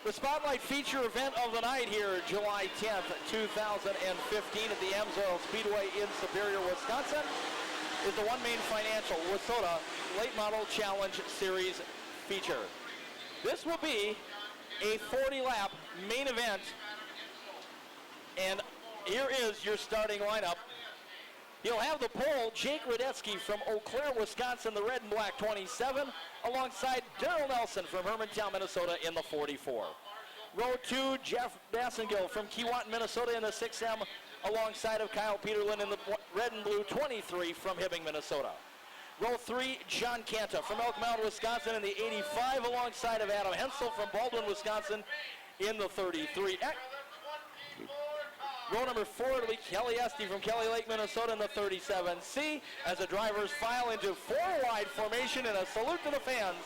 The Spotlight feature event of the night here, July 10th, 2015 at the Amsoil Speedway in Superior, Wisconsin, is the OneMain Financial Wissota Late Model Challenge Series feature. This will be a 40-lap main event, and here is your starting lineup. You'll have the pole, Jake Radetsky from Eau Claire, Wisconsin, the red and black 27, alongside Daryl Nelson from Hermantown, Minnesota in the 44. Row 2, Jeff Bassengill from Keewatin, Minnesota in the 6M, alongside of Kyle Peterlin in the red and blue 23 from Hibbing, Minnesota. Row 3, John Canta from Elk Mound, Wisconsin in the 85, alongside of Adam Hensel from Baldwin, Wisconsin in the 33. Row number 4, Kelly Esty from Kelly Lake, Minnesota in the 37C, as the drivers file into four-wide formation and a salute to the fans.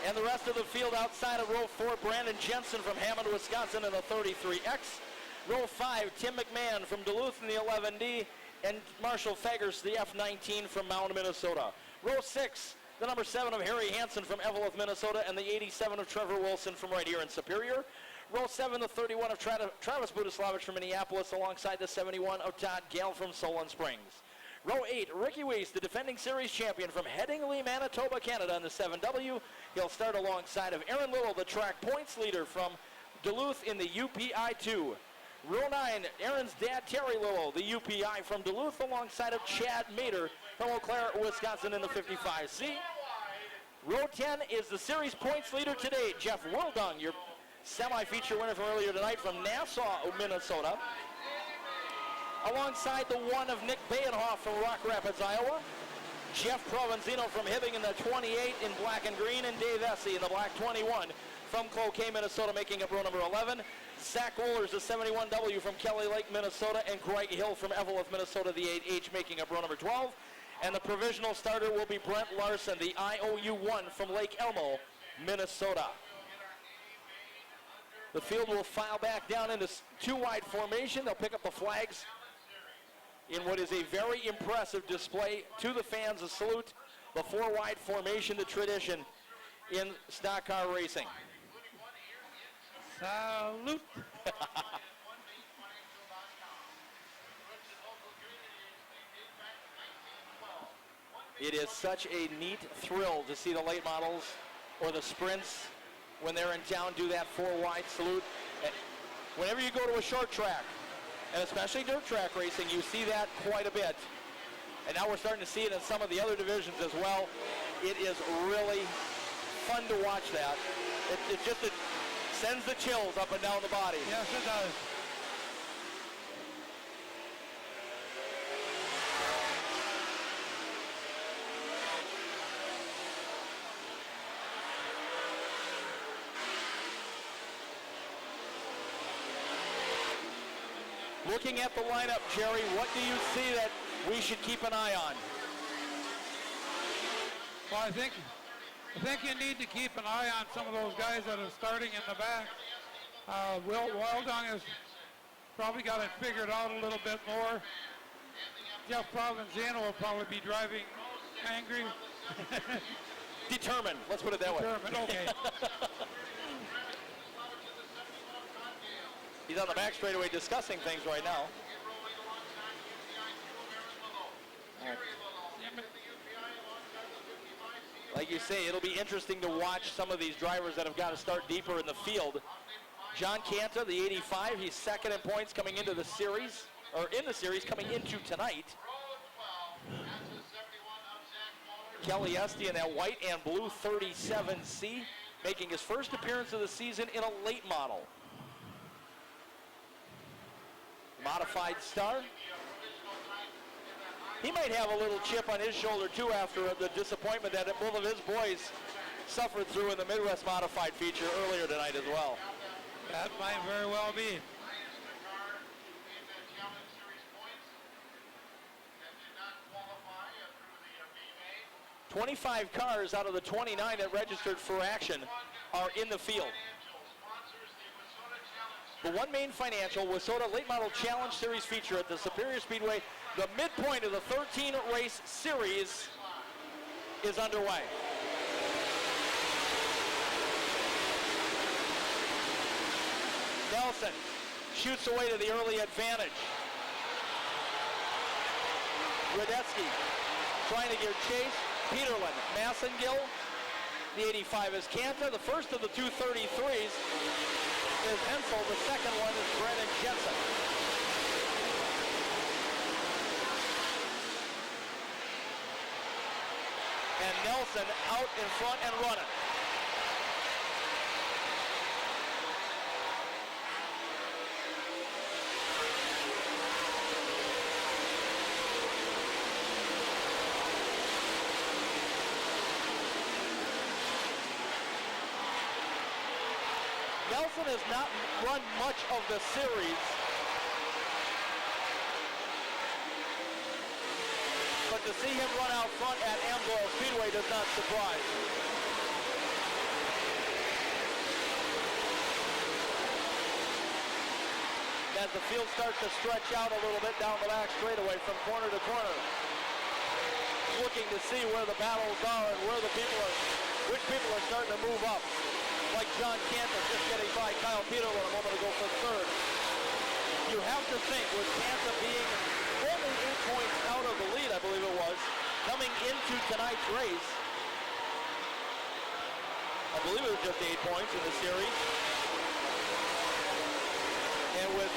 And the rest of the field outside of row 4, Brandon Jensen from Hammond, Wisconsin in the 33X. Row 5, Tim McMahon from Duluth in the 11D, and Marshall Fagers, the F19 from Mound, Minnesota. Row 6, the number 7 of Harry Hansen from Eveleth, Minnesota, and the 87 of Trevor Wilson from right here in Superior. Row 7, the 31 of Travis Budislavich from Minneapolis, alongside the 71 of Todd Gale from Solon Springs. Row 8, Ricky Weiss, the defending series champion from Headingley, Manitoba, Canada in the 7W. He'll start alongside of Aaron Little, the track points leader from Duluth in the UPI2. Row 9, Aaron's dad, Terry Little, the UPI from Duluth, alongside of Chad Mader from Eau Claire, Wisconsin in the 55C. Row 10 is the series points leader today, Jeff Wildung, your semi-feature winner from earlier tonight from Nassau, Minnesota. Alongside the 1 of Nick Bayenhoff from Rock Rapids, Iowa. Jeff Provenzino from Hibbing in the 28 in black and green, and Dave Essie in the black 21 from Cloquet, Minnesota, making up row number 11. Zach Wohlers, the 71W from Kelly Lake, Minnesota, and Greg Hill from Eveleth, Minnesota, the 8H, making up row number 12. And the provisional starter will be Brent Larson, the IOU1 from Lake Elmo, Minnesota. The field will file back down into two-wide formation. They'll pick up the flags in what is a very impressive display to the fans. A salute, the four-wide formation, the tradition in stock car racing. Salute. It is such a neat thrill to see the late models or the sprints when they're in town do that four-wide salute. Whenever you go to a short track, and especially dirt track racing, you see that quite a bit. And now we're starting to see it in some of the other divisions as well. It is really fun to watch that. It sends the chills up and down the body. Yes, it does. Looking at the lineup, Jerry, what do you see that we should keep an eye on? Well, I think you need to keep an eye on some of those guys that are starting in the back. Wildung has probably got it figured out a little bit more. Jeff Provenzino will probably be driving angry. Determined, let's put it that way. Determined, okay. He's on the back straightaway discussing things right now. Like you say, it'll be interesting to watch some of these drivers that have got to start deeper in the field. John Canta, the 85, he's second in points coming into the series, or in the series coming into tonight. Kelly Esty in that white and blue 37C, making his first appearance of the season in a late model. Modified star. He might have a little chip on his shoulder too after the disappointment that both of his boys suffered through in the Midwest Modified feature earlier tonight as well. That might very well be. 25 cars out of the 29 that registered for action are in the field. The OneMain Financial Wissota Late Model Challenge Series feature at the Superior Speedway. The midpoint of the 13-race series is underway. Nelson shoots away to the early advantage. Radetzky trying to give chase. Peterlin, Massengill. The 85 is Kanta. The first of the two 33s is Hensel. The second one is Brandon Jensen. And Nelson out in front and running. Nelson has not run much of the series, but to see him run out front at Amsoil Speedway does not surprise. As the field starts to stretch out a little bit down the back straightaway from corner to corner, looking to see where the battles are and where the people are, which people are starting to move up. Like John Cantor just getting by Kyle Peterlin a moment ago for third. You have to think, with Cantor being only 8 points out of the lead, I believe it was, coming into tonight's race, I believe it was just 8 points in the series. And with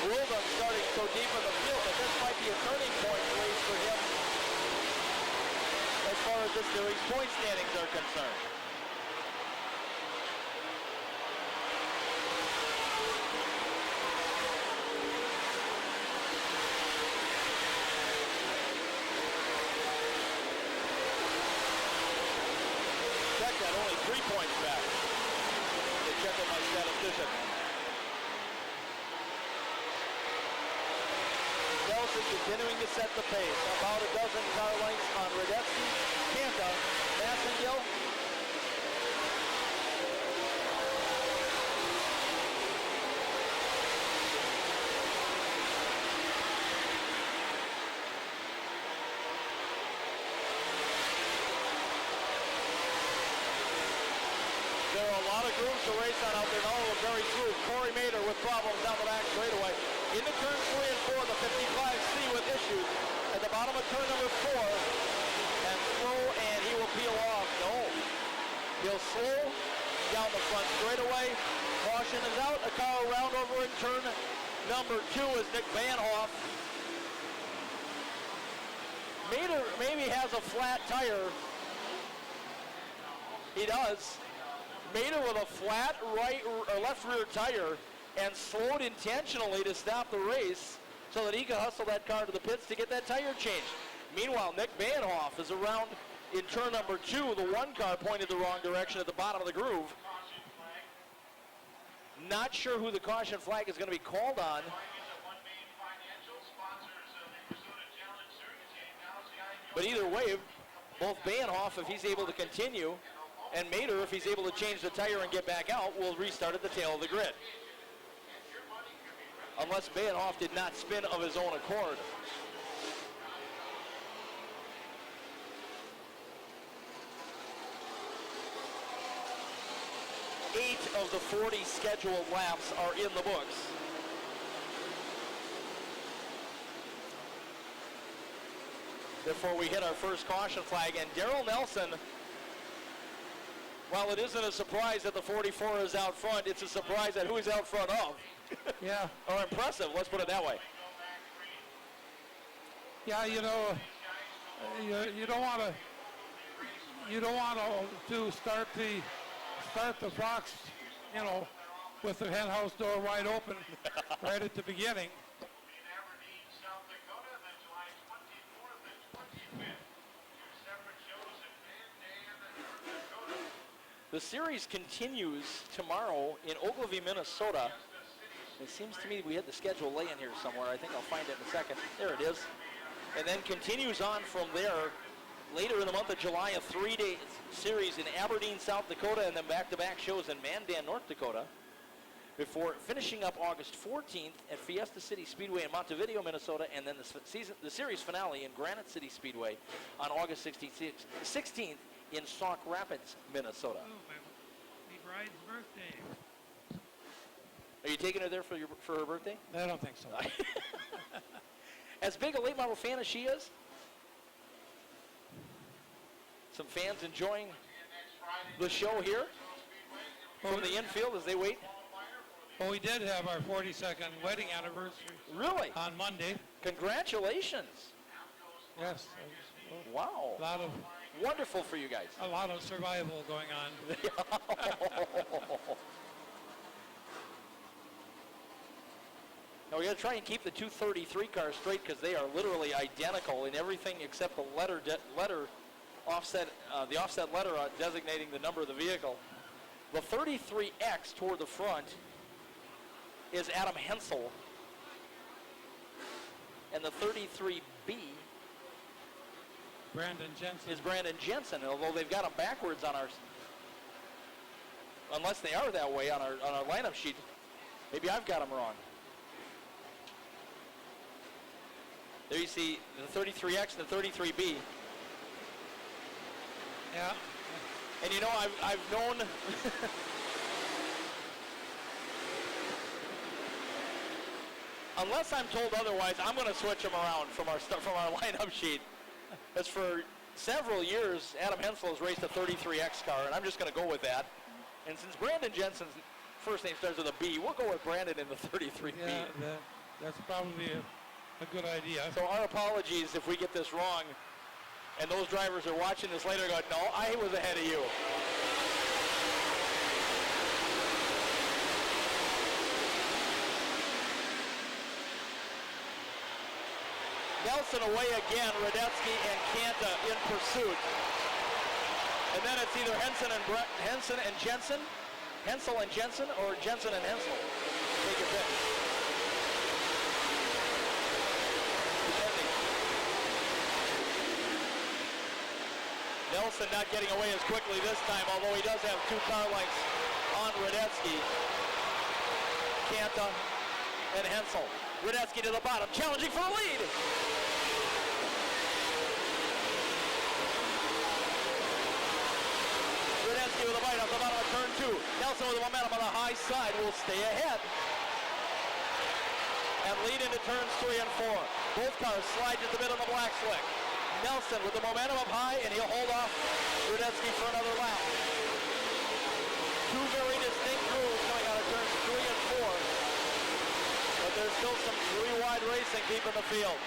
Wilden starting so deep in the field, that this might be a turning point race for him as far as this series point standings are concerned. Check that, only 3 points back. To check with my statistician. Nelson continuing to set the pace. About a dozen car lengths on Radetzky, Kanta, Massengill. There are a lot of grooves to race on out there, and all of them very smooth. Corey Mader with problems down the back straightaway. Into turn 3 and 4, the 55C with issues. At the bottom of turn number 4, and slow, and he will peel off. No, he'll slow down the front straightaway. Caution is out. A car around over in turn number 2 is Nick Vanhoff. Mader maybe has a flat tire. He does. Mader with a flat right or left rear tire and slowed intentionally to stop the race so that he could hustle that car to the pits to get that tire changed. Meanwhile, Nick Vanhoff is around in turn number 2. The one car pointed the wrong direction at the bottom of the groove. Not sure who the caution flag is going to be called on. But either way, both Vanhoff, if he's able to continue, and Mader, if he's able to change the tire and get back out, will restart at the tail of the grid. Unless Vanhoff did not spin of his own accord. Eight of the 40 scheduled laps are in the books. Before we hit our first caution flag, and Darrell Nelson, while it isn't a surprise that the 44 is out front, it's a surprise at who he's out front of. Yeah. Or impressive, let's put it that way. Yeah, you know, you don't want to start the box, you know, with the hen house door wide open right at the beginning. The series continues tomorrow in Ogilvie, Minnesota. It seems to me we had the schedule laying here somewhere. I think I'll find it in a second. There it is. And then continues on from there later in the month of July, a 3-day series in Aberdeen, South Dakota, and then back-to-back shows in Mandan, North Dakota, before finishing up August 14th at Fiesta City Speedway in Montevideo, Minnesota, and then the series finale in Granite City Speedway on August 16th in Sauk Rapids, Minnesota. Oh, my bride's birthday. Are you taking her there for her birthday? I don't think so. As big a late model fan as she is? Some fans enjoying the show here from the infield as they wait. Well, we did have our 42nd wedding anniversary. Really? On Monday. Congratulations. Yes. Wow. A lot of wonderful for you guys. A lot of survival going on. Now we got to try and keep the 233 cars straight because they are literally identical in everything except the letter offset, the offset letter designating the number of the vehicle. The 33X toward the front is Adam Hensel, and the 33B is Brandon Jensen. Although they've got them backwards on our, unless they are that way on our lineup sheet, maybe I've got them wrong. There you see the 33X and the 33B. Yeah. And you know, I've known unless I'm told otherwise, I'm going to switch them around from our lineup sheet. As for several years, Adam Hensel has raced a 33X car, and I'm just going to go with that. And since Brandon Jensen's first name starts with a B, we'll go with Brandon in the 33B. Yeah, that's probably a good idea. So our apologies if we get this wrong, and those drivers are watching this later going, no, I was ahead of you. Nelson away again, Radetzky and Kanta in pursuit. And then it's either Henson and Jensen, Hensel and Jensen, or Jensen and Hensel. Take your pick. Nelson not getting away as quickly this time, although he does have 2 car lengths on Radetzky. Kanta and Hensel. Radetzky to the bottom, challenging for a lead. Radetzky with a bite off the bottom of turn 2. Nelson with the momentum on the high side will stay ahead and lead into turns 3 and 4. Both cars slide to the bit on the black slick. Nelson with the momentum up high, and he'll hold off Radetzky for another lap. 2 very distinct grooves coming out of turns 3 and 4. But there's still some 3-wide racing deep in the field.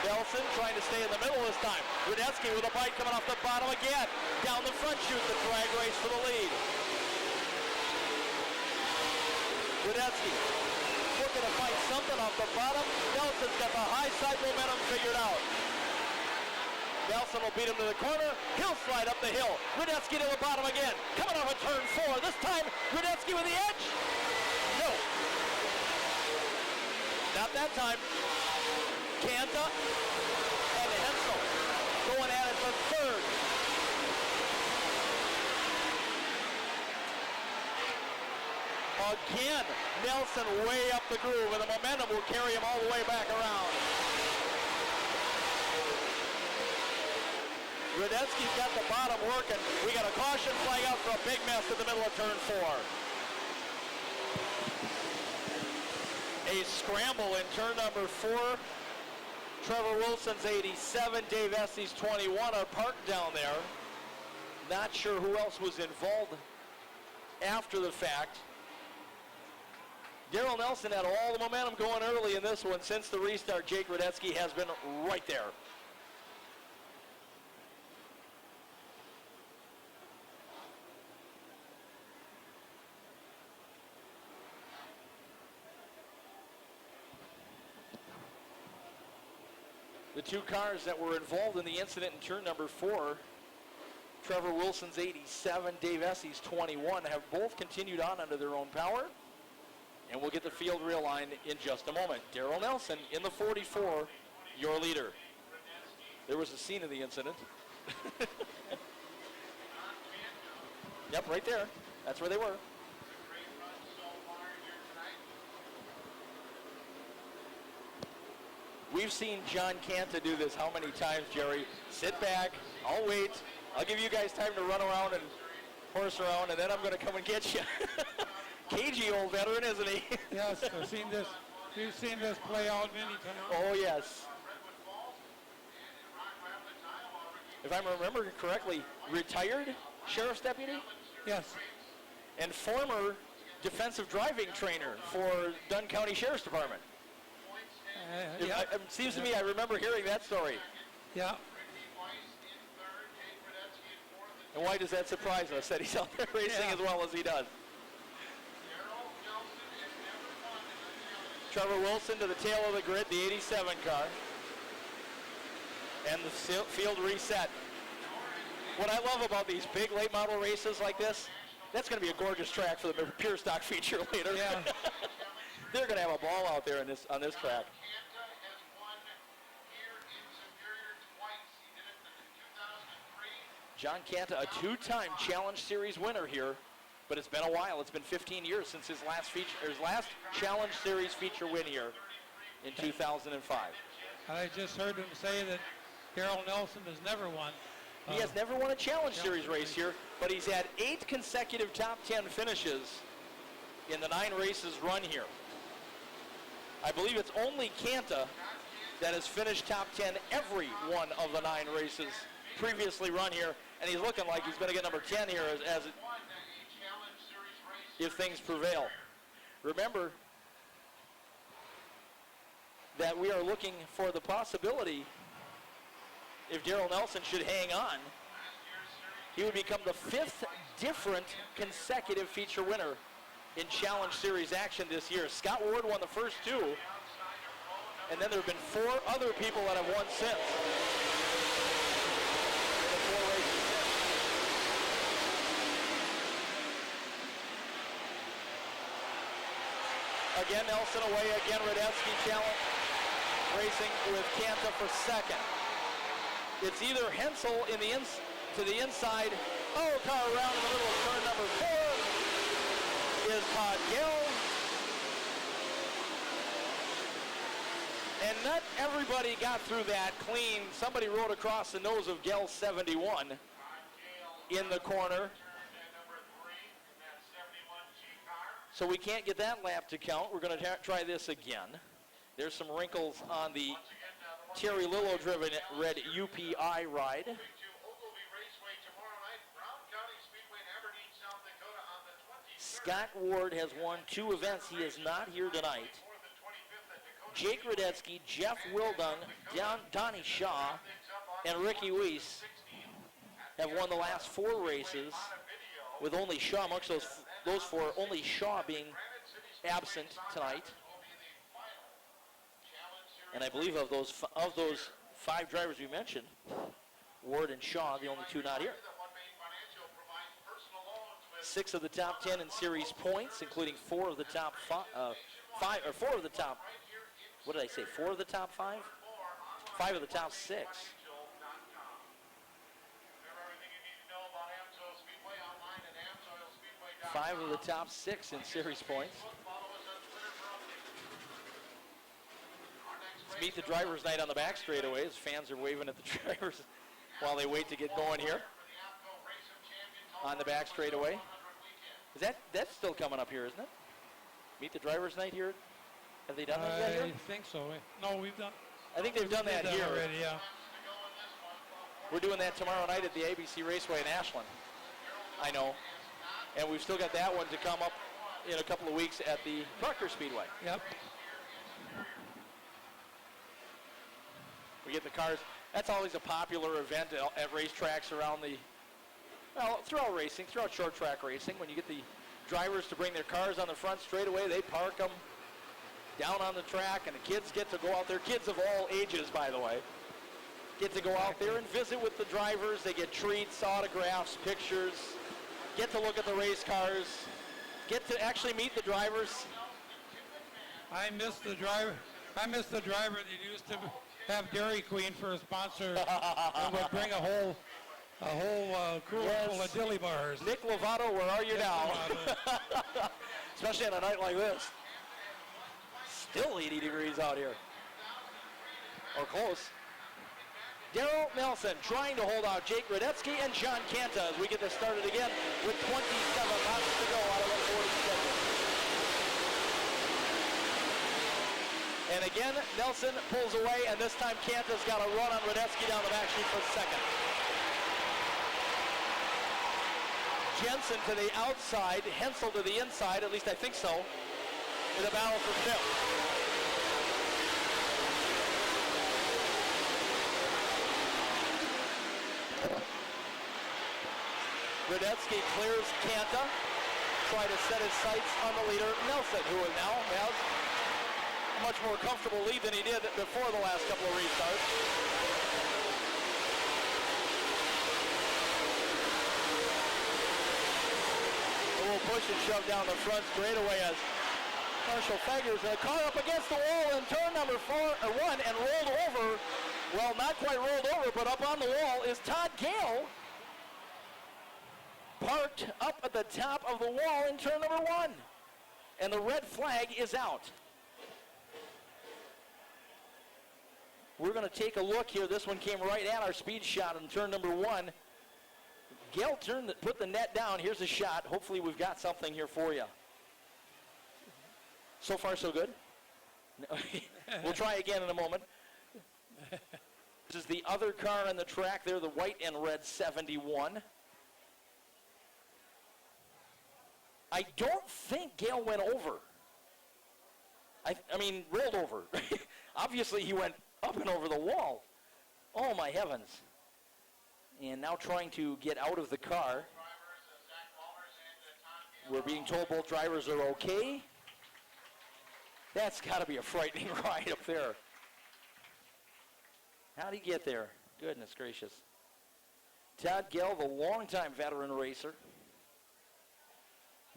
Nelson trying to stay in the middle this time. Radetzky with a bite coming off the bottom again. Down the front chute, the drag race for the lead. Radetzky looking to find something off the bottom. Nelson's got the high side momentum figured out. Nelson will beat him to the corner. He'll slide up the hill. Radetzky to the bottom again. Coming off of turn 4. This time, Radetzky with the edge. No. Not that time. Kanta and Hensel going at it for third. Again, Nelson way up the groove, and the momentum will carry him all the way back around. Radetzky's got the bottom working. We got a caution flag out for a big mess in the middle of turn 4. A scramble in turn number 4. Trevor Wilson's 87, Dave Essie's 21 are parked down there. Not sure who else was involved after the fact. Darrell Nelson had all the momentum going early in this one. Since the restart, Jake Radetzky has been right there. The 2 cars that were involved in the incident in turn number 4, Trevor Wilson's 87, Dave Essie's 21, have both continued on under their own power. And we'll get the field realigned in just a moment. Darrell Nelson in the 44, your leader. There was a scene of the incident. Yep, right there. That's where they were. We've seen John Kanta do this how many times, Jerry? Sit back, I'll wait, I'll give you guys time to run around and horse around, and then I'm going to come and get you. Cagey old veteran, isn't he? Yes, I've seen this. We've seen this play out many times. Oh, yes. If I remember correctly, retired sheriff's deputy? Yes. And former defensive driving trainer for Dunn County Sheriff's Department. Yeah. It seems to me I remember hearing that story. Yeah. And why does that surprise us that he's out there racing as well as he does? Trevor Wilson to the tail of the grid, the 87 car. And the field reset. What I love about these big late model races like this, that's going to be a gorgeous track for the pure stock feature later. Yeah. They're going to have a ball out there on this track. John Canta, a two-time Challenge Series winner here, but it's been a while. It's been 15 years since his last Challenge Series feature win here in 2005. I just heard him say that Darrell Nelson has never won. He has never won a Challenge Series race here, but he's had 8 consecutive top 10 finishes in the 9 races run here. I believe it's only Canta that has finished top 10 every one of the 9 races previously run here, and he's looking like he's going to get number 10 here if things prevail. Remember that we are looking for the possibility, if Darrell Nelson should hang on, he would become the 5th different consecutive feature winner in Challenge Series action this year. Scott Ward won the first 2, and then there have been 4 other people that have won since. In the 4 races. Again, Nelson away. Again, Radetzky challenge racing with Canta for second. It's either Hensel to the inside. Oh, car around in the middle of turn number 4 is Todd Gill. And not everybody got through that clean. Somebody rode across the nose of Gell 71 in the corner. So we can't get that lap to count. We're going to try this again. There's some wrinkles on the Terry Lillo-driven red UPI ride. Scott Ward has won 2 events. He is not here tonight. Jake Radetzky, Jeff Wildung, Donnie Shaw, and Ricky Weiss have won the last 4 races, with only Shaw amongst those 4, only Shaw being absent tonight. And I believe of those 5 drivers we mentioned, Ward and Shaw, the only 2 not here. 6 of the top 10 in series points, including 4 of the top 5, 4 of the top. What did I say? 4 of the top 5? 5 of the top 6. Five of the top 6 in series points. Let's meet the drivers' night on the back straightaway as fans are waving at the drivers while they wait to get going here on the back straightaway. Is that's still coming up here, isn't it? Meet the drivers' night here. Have they done that here? I think so. No, we've done. I think they've done that here already. Yeah. We're doing that tomorrow night at the ABC Raceway in Ashland. I know. And we've still got that one to come up in a couple of weeks at the Proctor Speedway. Yep. We get the cars. That's always a popular event at racetracks around throughout racing, throughout short track racing. When you get the drivers to bring their cars on the front straightaway, they park them down on the track, and the kids get to go out there. Kids of all ages, by the way, get to go out there and visit with the drivers. They get treats, autographs, pictures. Get to look at the race cars, get to actually meet the drivers. I miss the driver that used to have Dairy Queen for a sponsor and would bring a whole cooler full of dilly bars. Nick Lovato, where are you now? Especially on a night like this. Still 80 degrees out here. Or close. Daryl Nelson trying to hold out Jake Radetsky and John Canta as we get this started again with 27 laps to go out of the 40 schedule. And again, Nelson pulls away, and this time Canta's got a run on Radetsky down the back street for second. Jensen to the outside, Hensel to the inside, at least I think so, in a battle for fifth. Radetsky clears Canta, trying to set his sights on the leader, Nelson, who now has a much more comfortable lead than he did before the last couple of restarts. A little push and shove down the front straightaway as Marshall Fegers, a car up against the wall in turn number 1 and rolled over. Well, not quite rolled over, but up on the wall is Todd Gale, parked up at the top of the wall in turn number 1. And the red flag is out. We're going to take a look here. This one came right at our speed shot in turn number 1. Gale put the net down. Here's a shot. Hopefully we've got something here for you. So far, so good. We'll try again in a moment. This is the other car on the track there, the white and red 71. I don't think Gale went over. I mean, rolled over. Obviously, he went up and over the wall. Oh, my heavens. And now trying to get out of the car. We're being told both drivers are okay. That's got to be a frightening ride up there. How'd he get there? Goodness gracious. Todd Gale, the longtime veteran racer.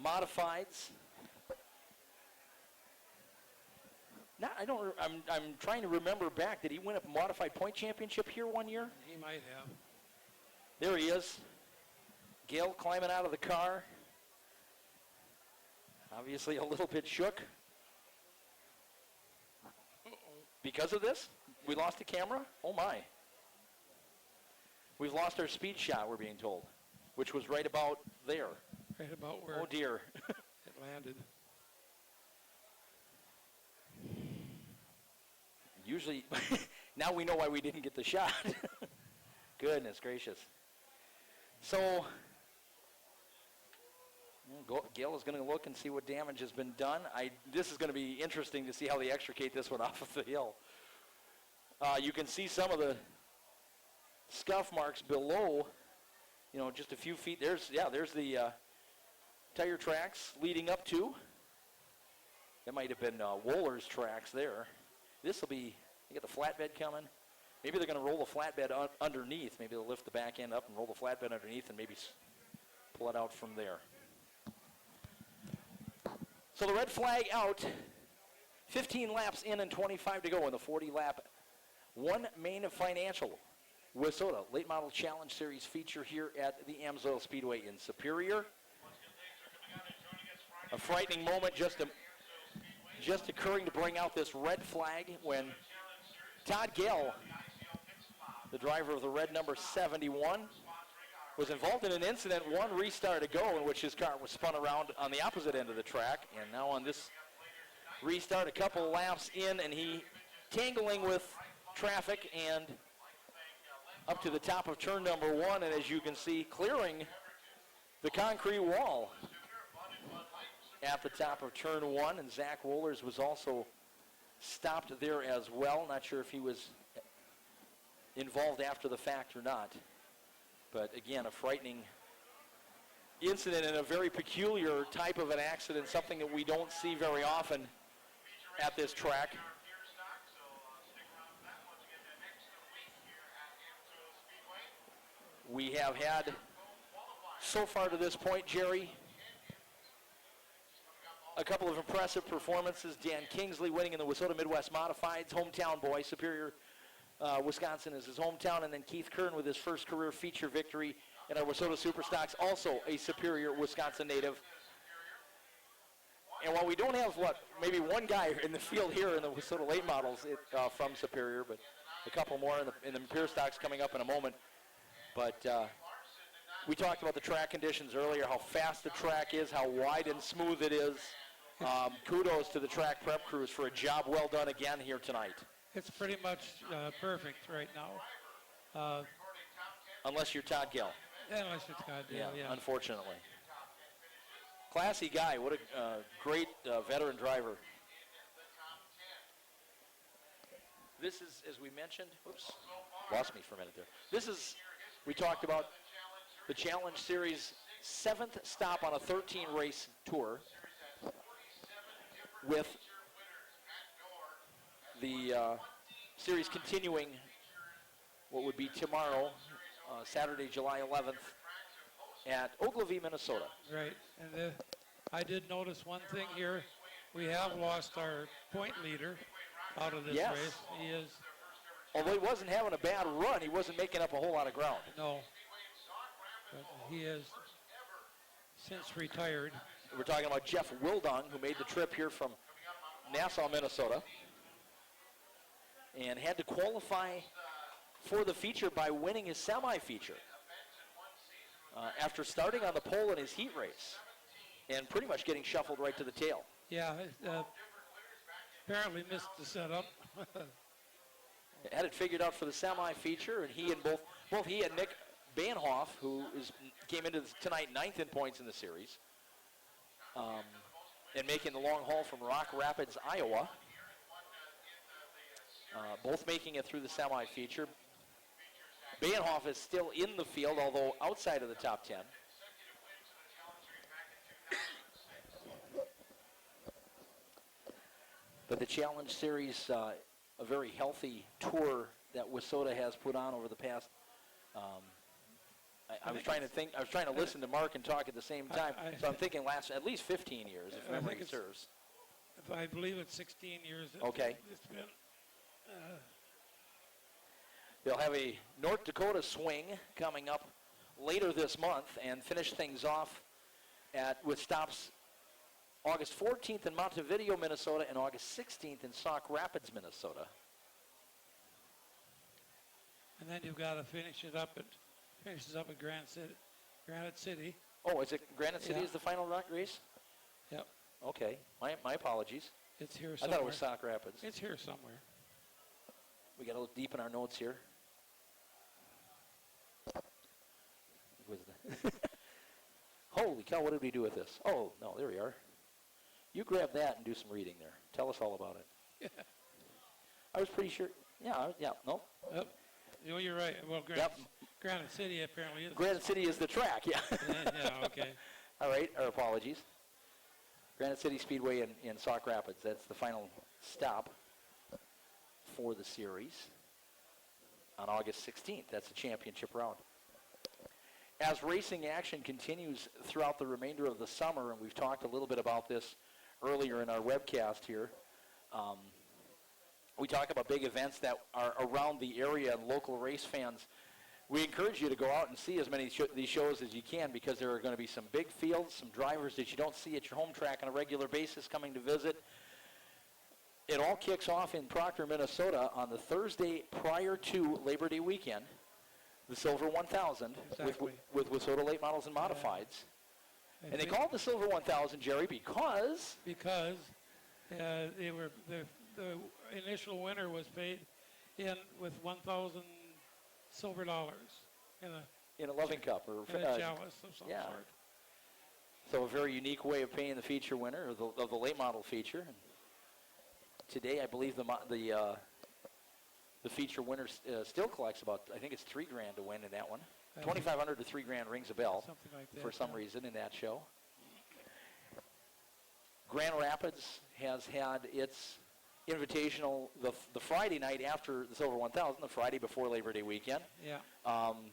Modifieds. Now, I'm trying to remember back. Did he win a modified point championship here one year? He might have. There he is. Gale climbing out of the car. Obviously a little bit shook. Because of this, we lost the camera? Oh my. We've lost our speed shot, we're being told, which was right about there. Right about where oh dear. it landed. Usually, now we know why we didn't get the shot. Goodness gracious. So, Gale is going to look and see what damage has been done. This is going to be interesting to see how they extricate this one off of the hill. You can see some of the scuff marks below, just a few feet. There's the tire tracks leading up to. That might have been Woller's tracks there. This will be, you got the flatbed coming. Maybe they're going to roll the flatbed underneath. Maybe they'll lift the back end up and roll the flatbed underneath and maybe pull it out from there. So the red flag out. 15 laps in and 25 to go in the 40-lap OneMain Financial Wissota Late Model Challenge Series feature here at the Amsoil Speedway in Superior. A frightening moment just occurring to bring out this red flag when Todd Gale, the driver of the red number 71, was involved in an incident one restart ago in which his car was spun around on the opposite end of the track. And now on this restart, a couple of laps in, and he tangling with traffic and up to the top of turn number 1. And as you can see, clearing the concrete wall at the top of turn 1. And Zach Wohlers was also stopped there as well. Not sure if he was involved after the fact or not. But again, a frightening incident and a very peculiar type of an accident, something that we don't see very often at this track. We have had, so far to this point, Jerry, a couple of impressive performances. Dan Kingsley winning in the Wissota Midwest Modifieds, hometown boy. Superior, Wisconsin is his hometown. And then Keith Kern with his first career feature victory in our Wissota Superstocks, also a Superior, Wisconsin native. And while we don't have, maybe one guy in the field here in the Wissota late models from Superior, but a couple more in the Pier stocks coming up in a moment. But we talked about the track conditions earlier, how fast the track is, how wide and smooth it is. Kudos to the track prep crews for a job well done again here tonight. It's pretty much perfect right now. Unless you're Todd Gill. Unless it's Todd Gill, yeah. Unfortunately. Classy guy. What a great veteran driver. This is, as we mentioned, oops, lost me for a minute there. This is, we talked about the Challenge Series 7th stop on a 13-race tour, with the series continuing what would be tomorrow, Saturday, July 11th, at Ogilvie, Minnesota. Right, and I did notice one thing here. We have lost our point leader out of this race. He is. Although he wasn't having a bad run, he wasn't making up a whole lot of ground. No, but he has since retired. We're talking about Jeff Wildung, who made the trip here from Nassau, Minnesota, and had to qualify for the feature by winning his semi-feature after starting on the pole in his heat race and pretty much getting shuffled right to the tail. Yeah, apparently missed the setup. Had it figured out for the semi-feature, and he and both he and Nick Bainhoff, who came into tonight 9th in points in the series, and making the long haul from Rock Rapids, Iowa, both making it through the semi-feature. Bainhoff is still in the field, although outside of the top 10. But the Challenge Series, a very healthy tour that Wissota has put on over the past. I was trying to listen to Mark and talk at the same time. So I'm thinking at least 15 years, if memory serves. I believe it's 16 years. Okay. It's been. They'll have a North Dakota swing coming up later this month and finish things off with stops August 14th in Montevideo, Minnesota, and August 16th in Sauk Rapids, Minnesota. And then you've got to finishes up at Granite City. Oh, is it Granite City is the final race? Yep. Okay, my apologies. It's here I somewhere. thought it was Sauk Rapids. It's here somewhere. We got to look deep in our notes here. Holy cow, what did we do with this? Oh, no, there we are. You grab that and do some reading there. Tell us all about it. I was pretty sure. Yeah, no. Yep. Oh, you're right. Well, Granite City apparently is. Granite City is the track, yeah. Yeah, okay. All right, our apologies. Granite City Speedway in Sauk Rapids. That's the final stop for the series on August 16th. That's the championship round. As racing action continues throughout the remainder of the summer, and we've talked a little bit about this earlier in our webcast here, we talk about big events that are around the area and local race fans. We encourage you to go out and see as many these shows as you can, because there are going to be some big fields, some drivers that you don't see at your home track on a regular basis coming to visit. It all kicks off in Proctor, Minnesota on the Thursday prior to Labor Day weekend, the Silver 1000, exactly. with Wissota Late Models and Modifieds. And they call it the Silver 1000, Jerry, because the initial winner was paid in with 1,000 silver dollars in a loving cup or a chalice of some sort. So a very unique way of paying the feature winner of the late model feature. And today, I believe the feature winner still collects about, I think it's $3,000 to win in that one. $2,500 to $3,000 rings a bell for some reason in that show. Grand Rapids has had its invitational the Friday night after the Silver 1000, the Friday before Labor Day weekend. Yeah.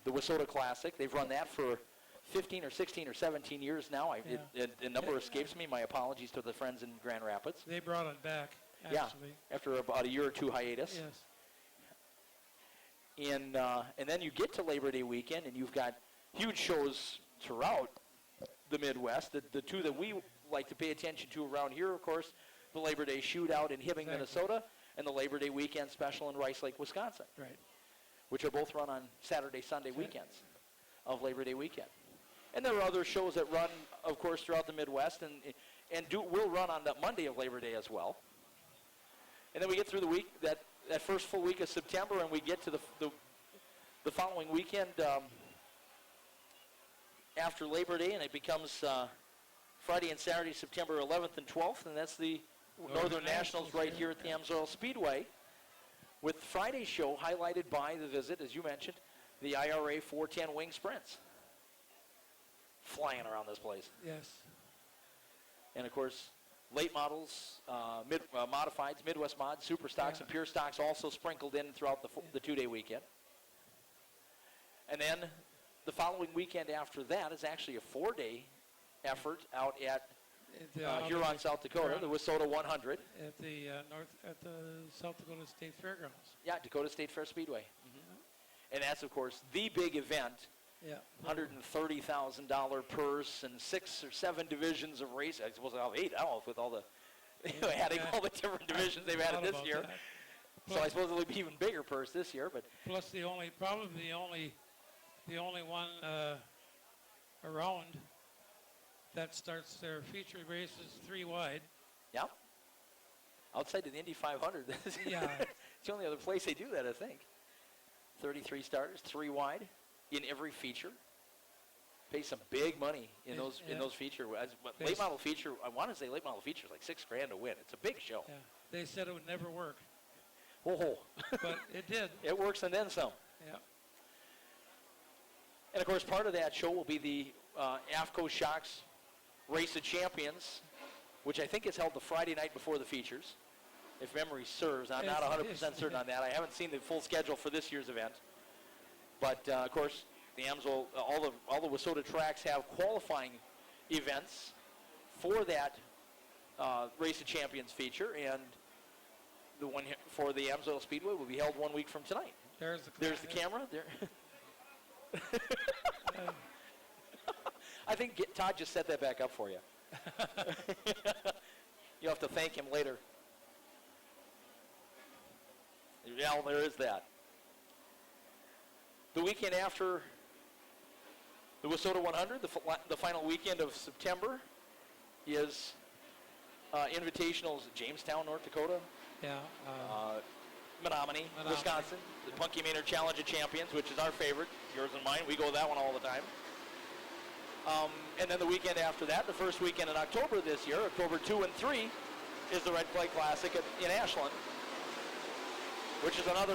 The Wissota Classic, they've run that for 15 or 16 or 17 years now. The number escapes me. My apologies to the friends in Grand Rapids. They brought it back, actually. Yeah, after about a year or two hiatus. Yes. And then you get to Labor Day weekend, and you've got huge shows throughout the Midwest. The two that we like to pay attention to around here, of course, the Labor Day Shootout in Hibbing, Minnesota, and the Labor Day weekend special in Rice Lake, Wisconsin, Right. which are both run on Saturday, Sunday weekends of Labor Day weekend. And there are other shows that run, of course, throughout the Midwest and will run on that Monday of Labor Day as well. And then we get through the week, that first full week of September, and we get to the following weekend after Labor Day, and it becomes Friday and Saturday, September 11th and 12th, and that's the Northern Nationals right here at the Amsoil Speedway, with Friday's show highlighted by the visit, as you mentioned, the IRA 410 wing sprints. Flying around this place. Yes. And, of course, late models, modifieds, Midwest mods, super stocks, and pure stocks also sprinkled in throughout the two-day weekend. And then the following weekend after that is actually a four-day effort out at Huron, South Dakota, the Wissota 100. At the South Dakota State Fairgrounds. Yeah, Dakota State Fair Speedway. Mm-hmm. And that's, of course, the big event. Yeah. $130,000 purse and 6 or 7 divisions of racing. I suppose I'll have 8. I don't know, with all the adding all the different divisions they've added this year. So I suppose it'll be even bigger purse this year. But plus the only one around that starts their feature races 3 wide. Yeah. Outside of the Indy 500. Yeah. It's the only other place they do that, I think. 33 starters, 3 wide in every feature. Pay some big money in those feature. Late model feature, I want to say late model feature is like $6,000 to win. It's a big show. Yeah. They said it would never work. Oh. But it did. It works and then some. Yeah. And, of course, part of that show will be the AFCO Shocks Race of Champions, which I think is held the Friday night before the featers, if memory serves. I'm not 100% certain on that. I haven't seen the full schedule for this year's event. But, of course, the Amsoil, all the Wissota tracks have qualifying events for that Race of Champions feature, and the one for the Amsoil Speedway will be held 1 week from tonight. There's the camera. There. I think Todd just set that back up for you. You'll have to thank him later. Yeah, there is that. The weekend after the Wissota 100, the final weekend of September, is Invitationals at Jamestown, North Dakota. Yeah. Menominee, Wisconsin. The Punky Maynard Challenge of Champions, which is our favorite, yours and mine. We go that one all the time. And then the weekend after that, the first weekend in October this year, October 2 and 3, is the Red Flag Classic in Ashland, which is another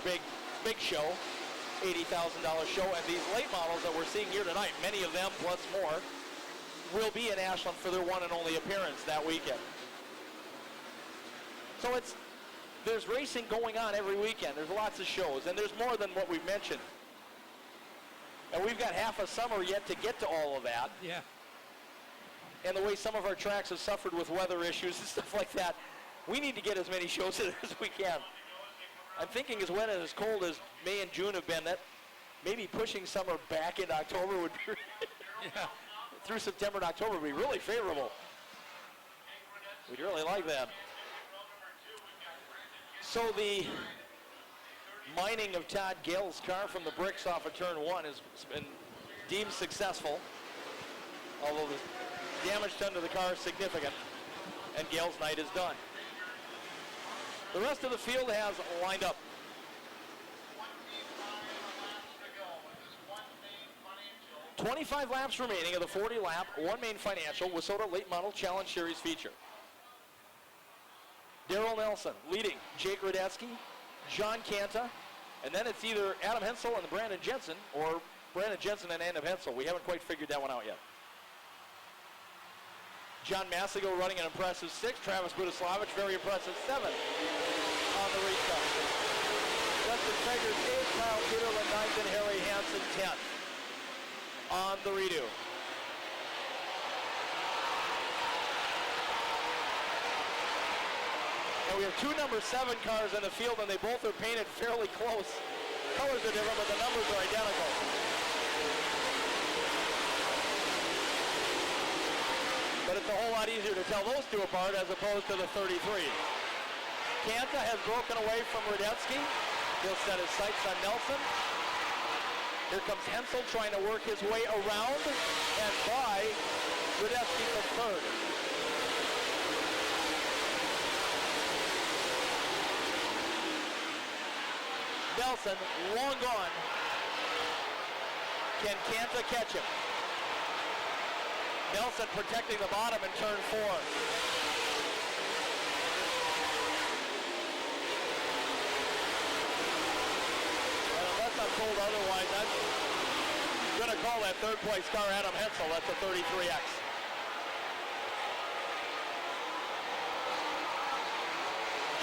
big show. $80,000 show, and these late models that we're seeing here tonight, many of them plus more, will be in Ashland for their one and only appearance that weekend. So there's racing going on every weekend. There's lots of shows, and there's more than what we've mentioned. And we've got half a summer yet to get to all of that. Yeah. And the way some of our tracks have suffered with weather issues and stuff like that, we need to get as many shows in as we can. I'm thinking as wet and as cold as May and June have been, that maybe pushing summer back into October would be through September and October would be really favorable. We'd really like that. So the mining of Todd Gale's car from the bricks off of turn 1 has been deemed successful, although the damage done to the car is significant, and Gale's night is done. The rest of the field has lined up. $25 laps remaining of the 40-lap OneMain Financial Wissota Late Model Challenge Series feature. Darrell Nelson leading Jake Radetzky, John Canta, and then it's either Adam Hensel and Brandon Jensen or Brandon Jensen and Adam Hensel. We haven't quite figured that one out yet. John Massigo running an impressive 6. Travis Budislavich, very impressive 7 on the restart. Justin Fegers 8th, Kyle Peterlin 9th, and Harry Hansen 10th on the redo. And we have 2 number 7 cars in the field, and they both are painted fairly close. Colors are different, but the numbers are identical. But it's a whole lot easier to tell those two apart as opposed to the 33. Kanta has broken away from Radetsky. He'll set his sights on Nelson. Here comes Hensel trying to work his way around and by Radetsky for third. Nelson, long gone. Can Kanta catch him? Nelson protecting the bottom in turn 4. And unless I'm told otherwise, I'm going to call that third place car Adam Hensel. That's a 33X.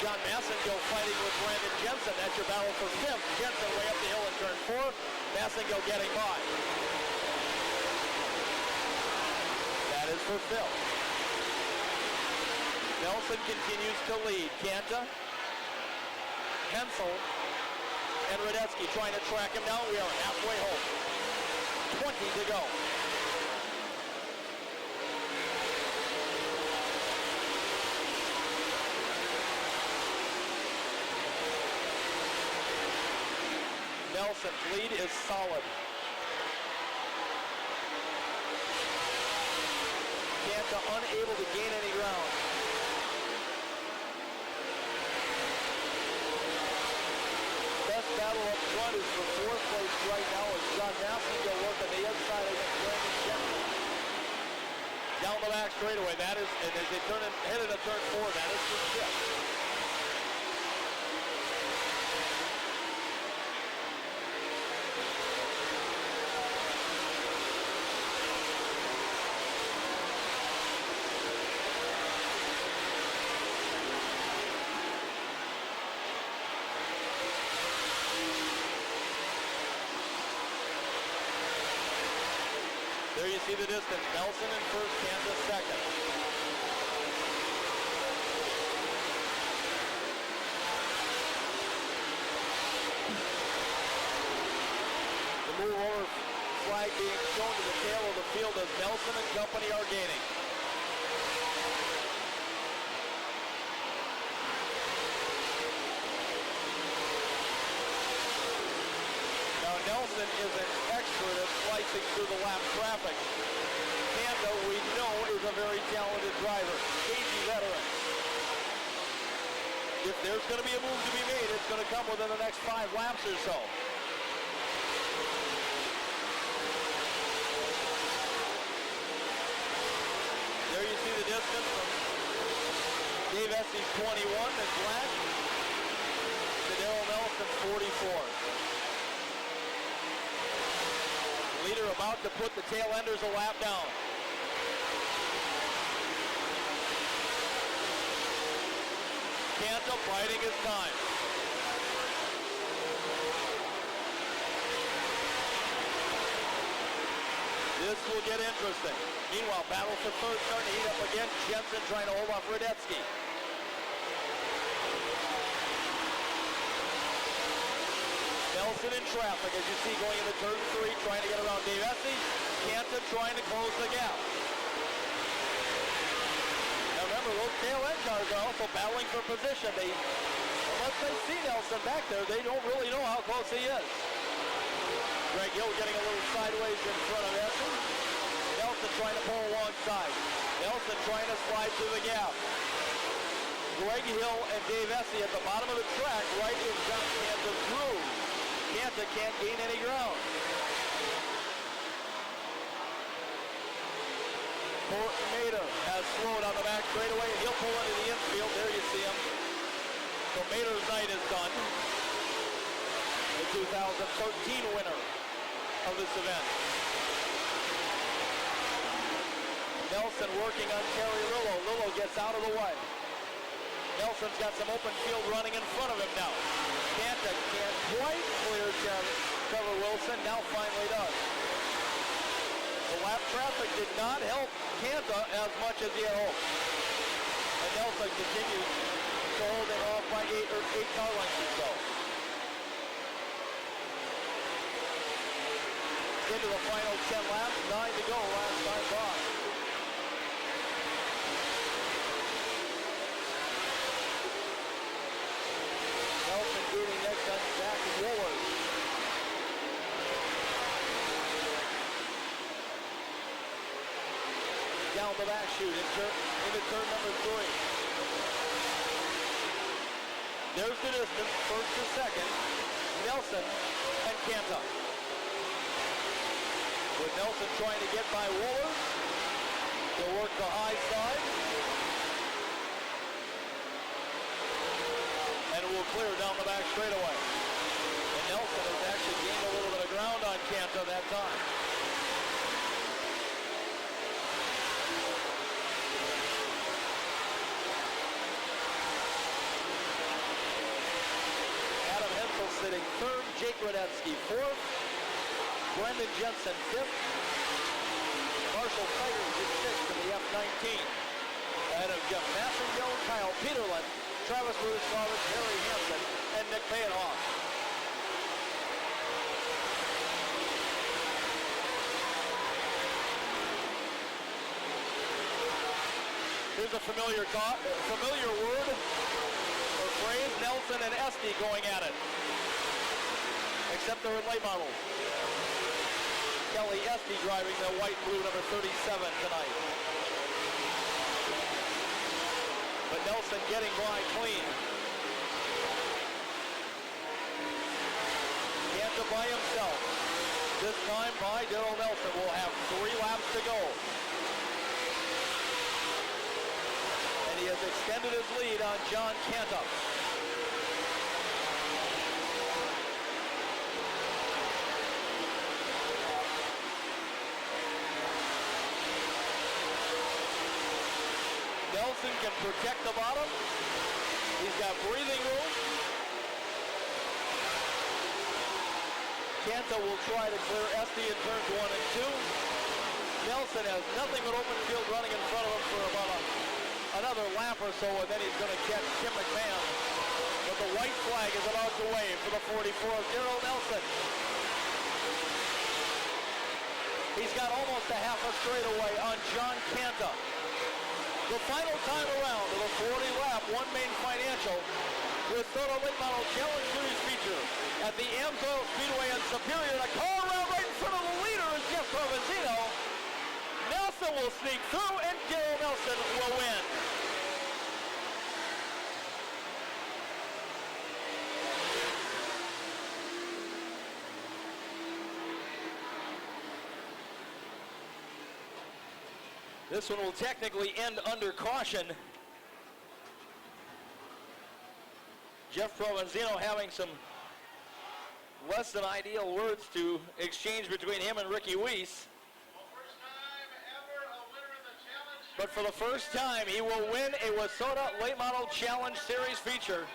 John Massengill fighting with Brandon Jensen. That's your battle for 5th. Jensen way up the hill in turn 4. Massengill getting by. That is for Phil. Nelson continues to lead. Kanta, Hensel, and Radetsky trying to track him down. We are halfway home. 20 to go. Nelson's lead is solid. Kanta unable to gain any ground. Best battle up front is for 4th place right now as John Massengill working the inside against Brandon Jensen. Down the back straightaway, that is, and as they head into turn 4, that is for 5th. There you see the distance. Nelson in first, Kanta second. The move over flag being shown to the tail of the field as Nelson and company are gaining. Nelson is an expert at slicing through the lap traffic. Kanta, we know, is a very talented driver. Cagey veteran. If there's going to be a move to be made, it's going to come within the next 5 laps or so. There you see the distance from Dave Essie's 21 in black to Darrell Nelson's 44. Leader about to put the tail enders a lap down. Kanta biding his time. This will get interesting. Meanwhile, battle for third starting to heat up again. Jensen trying to hold off Radetsky. Nelson in traffic, as you see, going into turn 3, trying to get around Dave Essie. Kanta trying to close the gap. Now remember, those tail end cars are also battling for position. Unless they see Nelson back there, they don't really know how close he is. Greg Hill getting a little sideways in front of Essie. Nelson trying to pull alongside. Nelson trying to slide through the gap. Greg Hill and Dave Essie at the bottom of the track, right in John Kanta's groove. Kanta can't gain any ground. Mader has slowed on the back straightaway, and he'll pull into the infield. There you see him. So Mader's night is done. The 2013 winner of this event. Nelson working on Terry Lillo. Lillo gets out of the way. Nelson's got some open field running in front of him now. Kanta can't quite clear Trevor Wilson, now finally does. The lap traffic did not help Kanta as much as he had hoped. And Nelson continues to hold him off by 8 car lengths or so. Into the final 10 laps, 9 to go, last time by. down the back chute into turn number 3. There's the distance, first to second. Nelson and Canta. With Nelson trying to get by Wohlers. He'll work the high side. And it will clear down the back straightaway. And Nelson has actually gained a little bit of ground on Canta that time. Adam Hensel sitting third, Jake Radetsky fourth, Brendan Jensen fifth, Marshall Fighters is sixth in the F-19. Ahead of Jeff Massengale, Kyle Peterlin, Travis Louis-Favis, Harry Hansen, and Nick Bayenhoff. Here's a familiar word or phrase, Nelson and Esty going at it. Except they're in late models. Kelly Esty driving the white and blue number 37 tonight. But Nelson getting by clean. Canta by himself. This time by Darrell Nelson. Will have 3 laps to go. And he has extended his lead on John Canta. Nelson can protect the bottom. He's got breathing room. Canta will try to clear Esty in turns 1 and 2. Nelson has nothing but open field running in front of him for about another lap or so, and then he's going to catch Tim McMahon. But the white flag is about to wave for the 44th, Darrell Nelson. He's got almost a half a straightaway on John Canta. The final time around of the 40-lap OneMain Financial Wissota Late Model Challenge Series feature at the Amsoil Speedway in Superior. A call around right in front of the leader is Jeff Provenzino. Nelson will sneak through, and Darrell Nelson will win. This one will technically end under caution. Jeff Provenzino having some less than ideal words to exchange between him and Ricky Weiss. But for the first time, he will win a Wissota Late Model Challenge Series feature.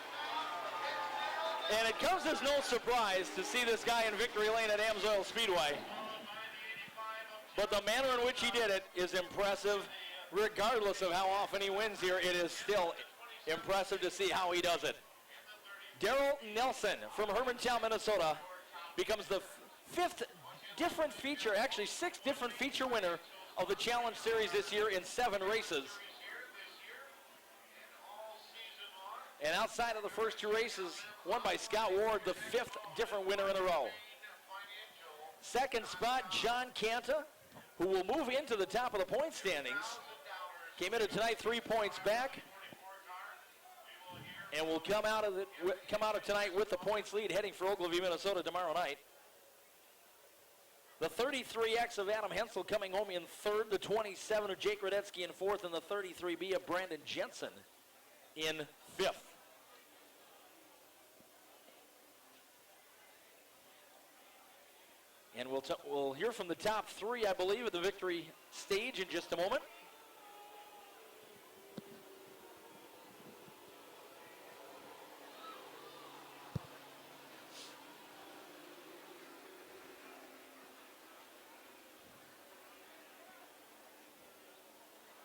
And it comes as no surprise to see this guy in victory lane at Amsoil Speedway. But the manner in which he did it is impressive. Regardless of how often he wins here, it is still impressive to see how he does it. Darrell Nelson from Hermantown, Minnesota, becomes the 5th different feature, actually 6th different feature winner of the Challenge Series this year in 7 races. And outside of the first 2 races, won by Scott Ward, the 5th different winner in a row. Second spot, John Canta, who will move into the top of the point standings. Came into tonight 3 points back, and will come out of tonight with the points lead, heading for Ogilvie, Minnesota tomorrow night. The 33X of Adam Hensel coming home in 3rd, the 27 of Jake Radetsky in 4th, and the 33B of Brandon Jensen in 5th. And we'll hear from the top 3, I believe, at the victory stage in just a moment.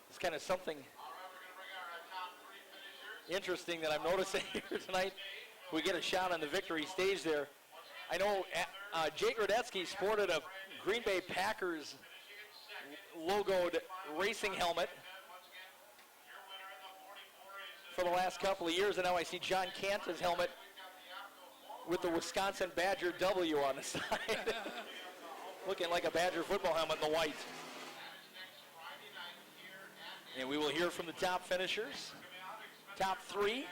It's kind of something interesting that I'm noticing here tonight. We get a shot on the victory stage there. I know Jake Radetsky sported a Green Bay Packers logoed racing helmet for the last couple of years, and now I see John Canta's helmet with the Wisconsin Badger W on the side. Looking like a Badger football helmet in the white. And we will hear from the top finishers. Top three.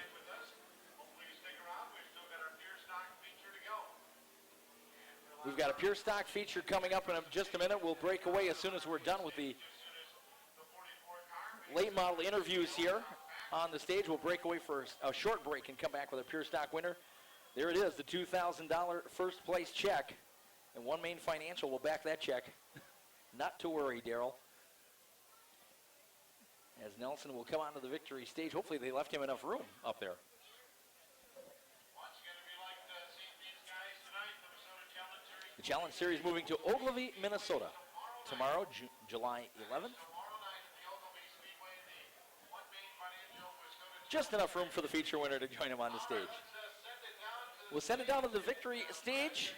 We've got a pure stock feature coming up in just a minute. We'll break away as soon as we're done with the late model interviews here on the stage. We'll break away for a short break and come back with a pure stock winner. There it is, the $2,000 first place check. And OneMain Financial will back that check. Not to worry, Daryl. As Nelson will come onto the victory stage. Hopefully they left him enough room up there. The Challenge Series moving to Ogilvie, Minnesota. Tomorrow, July 11th. Just enough room for the feature winner to join him on the stage. We'll send it down to the victory stage.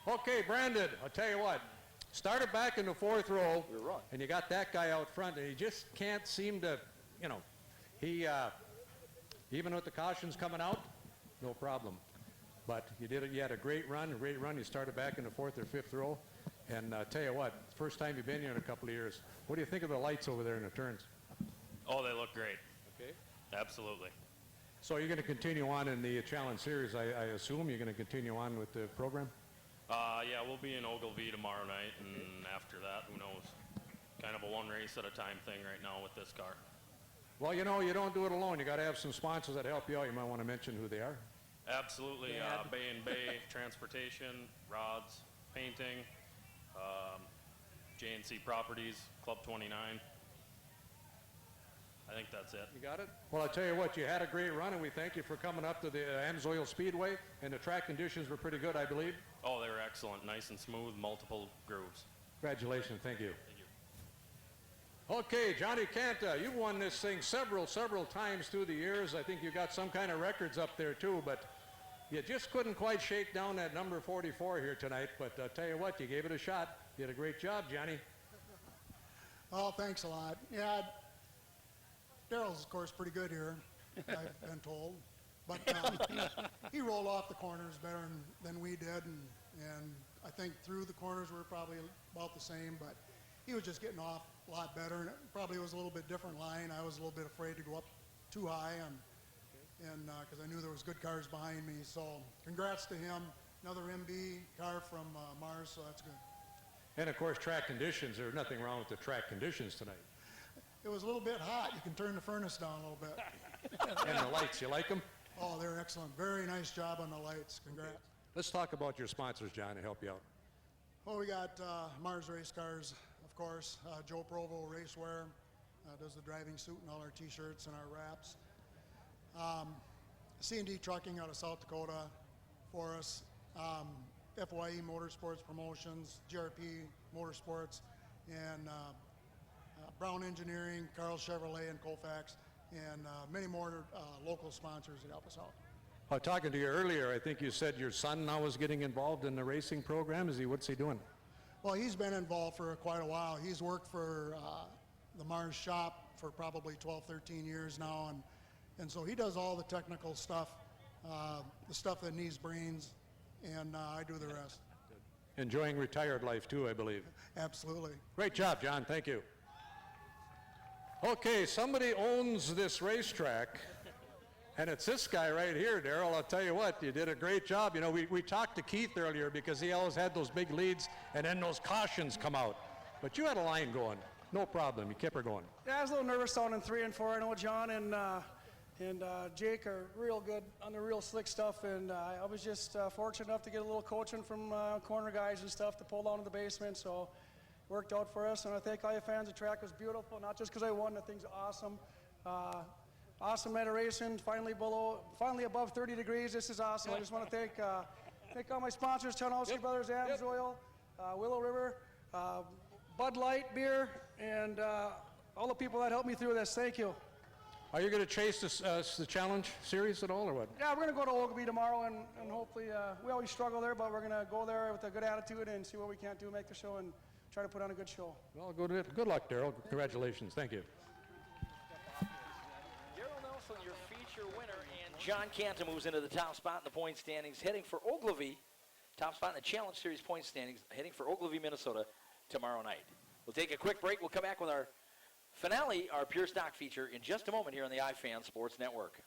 Okay, Brandon, I'll tell you what. Started back in the fourth row, You're wrong. and you got that guy out front, and he just can't seem to, he, even with the cautions coming out, no problem. But you had a great run. You started back in the fourth or fifth row, and tell you what, first time you've been here in a couple of years. What do you think of the lights over there in the turns? Oh, they look great. Okay. Absolutely. So you're going to continue on in the Challenge Series, I assume? You're going to continue on with the program? Yeah, we'll be in Ogilvie tomorrow night, and after that, who knows? Kind of a one race at a time thing right now with this car. Well, you don't do it alone. You got to have some sponsors that help you out. You might want to mention who they are. Absolutely. Bay and Bay, transportation, rods, painting, J&C Properties, Club 29. I think that's it. You got it? Well, I'll tell you what, you had a great run, and we thank you for coming up to the Amsoil Speedway, and the track conditions were pretty good, I believe. Oh, they were excellent. Nice and smooth, multiple grooves. Congratulations. Thank you. Thank you. Okay, Johnny Canta, you've won this thing several times through the years. I think you got some kind of records up there, too, but you just couldn't quite shake down that number 44 here tonight. But I'll tell you what, you gave it a shot. You did a great job, Johnny. Oh, thanks a lot. Yeah, Daryl's, of course, pretty good here, I've been told. But he rolled off the corners better than we did, and I think through the corners we're probably about the same, but he was just getting off a lot better, and it probably was a little bit different line. I was a little bit afraid to go up too high, and because I knew there was good cars behind me. So congrats to him. Another MB car from Mars, so that's good. And, of course, track conditions. There's nothing wrong with the track conditions tonight. It was a little bit hot. You can turn the furnace down a little bit. And the lights, you like them? Oh, they're excellent. Very nice job on the lights. Congrats. Let's talk about your sponsors, John, to help you out. Well, we got Mars Race Cars, of course. Joe Provo Racewear does the driving suit and all our T-shirts and our wraps. C&D Trucking out of South Dakota for us. FYE Motorsports Promotions, GRP Motorsports, and Brown Engineering, Carl Chevrolet, and Colfax, and many more local sponsors that help us out. Talking to you earlier, I think you said your son now is getting involved in the racing program. What's he doing? Well, he's been involved for quite a while. He's worked for the Mars shop for probably 12, 13 years now, and so he does all the technical stuff, the stuff that needs brains, and I do the rest. Enjoying retired life too, I believe. Absolutely. Great job, John. Thank you. Okay, somebody owns this racetrack, and it's this guy right here, Daryl. I'll tell you what, you did a great job. You know, we talked to Keith earlier because he always had those big leads, and then those cautions come out. But you had a line going. No problem. You kept her going. Yeah, I was a little nervous down in 3 and 4. I know John and Jake are real good on the real slick stuff, and I was just fortunate enough to get a little coaching from corner guys and stuff to pull down to the basement, so it worked out for us. And I thank all you fans. The track was beautiful, not just because I won. The thing's awesome. Awesome night of racing. Finally above 30 degrees. This is awesome. I just want to thank all my sponsors: Tarnowski Brothers, Amsoil, Willow River, Bud Light beer, and all the people that helped me through this. Thank you. Are you going to chase the challenge series at all, or what? Yeah, we're going to go to Ogilvie tomorrow, and hopefully, we always struggle there, but we're going to go there with a good attitude and see what we can't do, make the show, and try to put on a good show. Well, good luck, Daryl. Congratulations. Thank you. Daryl Nelson, your feature winner, and John Cantor moves into the top spot in the point standings, heading for Ogilvie. Top spot in the Challenge Series point standings, heading for Ogilvie, Minnesota tomorrow night. We'll take a quick break. We'll come back with our finale, our Pure Stock feature, in just a moment here on the iFan Sports Network.